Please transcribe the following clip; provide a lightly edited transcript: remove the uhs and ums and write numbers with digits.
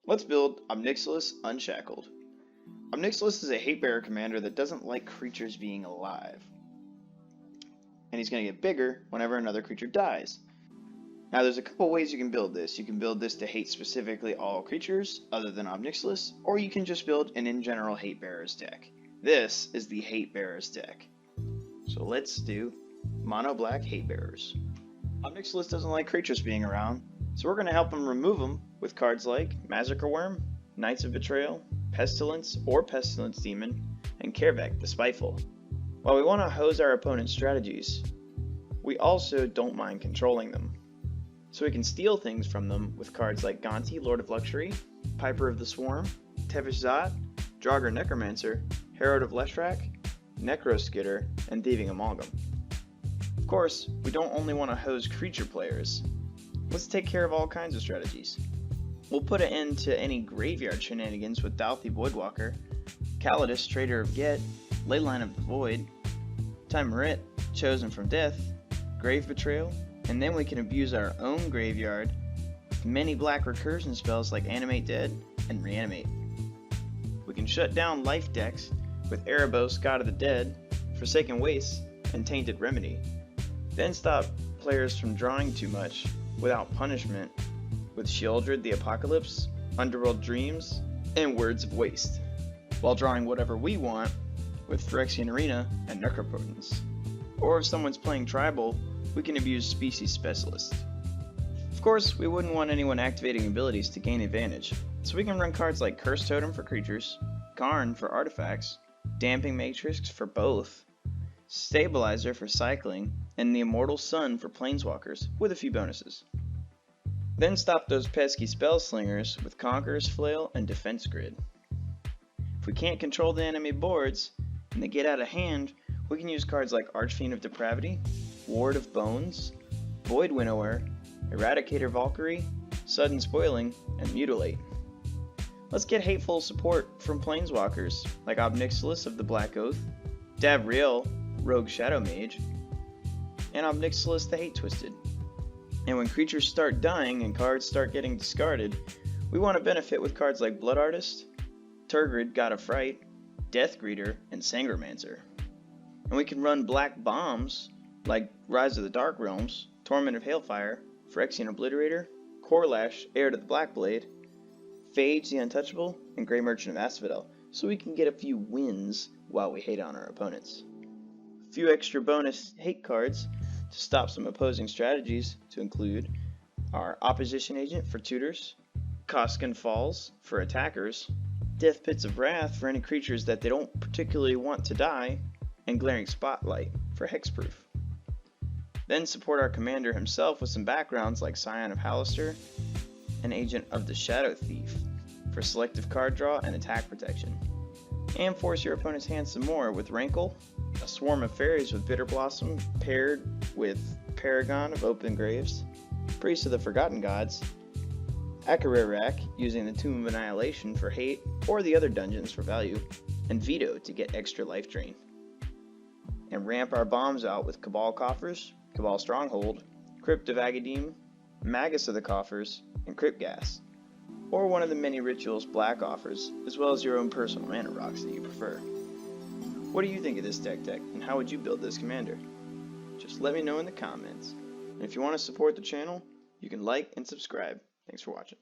Let's build Nixilis Unshackled. Nixilis is a hate bearer commander that doesn't like creatures being alive. And he's going to get bigger whenever another creature dies. Now there's a couple ways you can build this. You can build this to hate specifically all creatures other than Nixilis, or you can just build an in general hate bearers deck. This is the hate bearers deck. So let's do mono black hate bearers. Nixilis doesn't like creatures being around, so we're going to help him remove them with cards like Massacre Worm, Knights of Betrayal, Pestilence or Pestilence Demon, and Kervek the Spiteful. While we want to hose our opponent's strategies, we also don't mind controlling them. So we can steal things from them with cards like Gonti, Lord of Luxury, Piper of the Swarm, Tevish Zot, Draugr Necromancer, Herald of Leshrac, Necroskitter, and Thieving Amalgam. Of course, we don't only want to hose creature players. Let's take care of all kinds of strategies. We'll put an end to any graveyard shenanigans with Dalthi Voidwalker, Calidus, Trader of Get, Leyline of the Void, Tymaret, Chosen from Death, Grave Betrayal, and then we can abuse our own graveyard with many black recursion spells like Animate Dead and Reanimate. We can shut down life decks with Erebos, God of the Dead, Forsaken Wastes, and Tainted Remedy. Then stop players from drawing too much without punishment with Sheoldred the Apocalypse, Underworld Dreams, and Words of Waste, while drawing whatever we want with Phyrexian Arena and Necropotence. Or if someone's playing Tribal, we can abuse Species Specialist. Of course, we wouldn't want anyone activating abilities to gain advantage, so we can run cards like Curse Totem for creatures, Karn for artifacts, Damping Matrix for both, Stabilizer for cycling, and the Immortal Sun for planeswalkers, with a few bonuses. Then stop those pesky spell slingers with Conqueror's Flail and Defense Grid. If we can't control the enemy boards, and they get out of hand, we can use cards like Archfiend of Depravity, Ward of Bones, Void Winnower, Eradicator Valkyrie, Sudden Spoiling, and Mutilate. Let's get hateful support from planeswalkers like Nixilis of the Black Oath, Davriel, Rogue Shadow Mage, and Nixilis the Hate Twisted. And when creatures start dying and cards start getting discarded, we want to benefit with cards like Blood Artist, Turgid, God of Fright, Death Greeter, and Sangromancer. And we can run black bombs like Rise of the Dark Realms, Torment of Hailfire, Phyrexian Obliterator, Corlash, Heir to the Blackblade, Phage the Untouchable, and Grey Merchant of Asphodel, so we can get a few wins while we hate on our opponents. A few extra bonus hate cards to stop some opposing strategies to include our Opposition Agent for tutors, Koskin Falls for attackers, Death Pits of Wrath for any creatures that they don't particularly want to die, and Glaring Spotlight for hexproof. Then support our commander himself with some backgrounds like Scion of Halaster and Agent of the Shadow Thief for selective card draw and attack protection. And force your opponent's hand some more with Rankle, a Swarm of Fairies with Bitter Blossom paired with Paragon of Open Graves, Priest of the Forgotten Gods, Akarerak using the Tomb of Annihilation for hate or the other dungeons for value, and Veto to get extra life drain. And ramp our bombs out with Cabal Coffers, Cabal Stronghold, Crypt of Agadim, Magus of the Coffers, and Crypt Gas, or one of the many rituals Black offers, as well as your own personal mana rocks that you prefer. What do you think of this deck, and how would you build this commander? Just let me know in the comments. And if you want to support the channel, you can like and subscribe. Thanks for watching.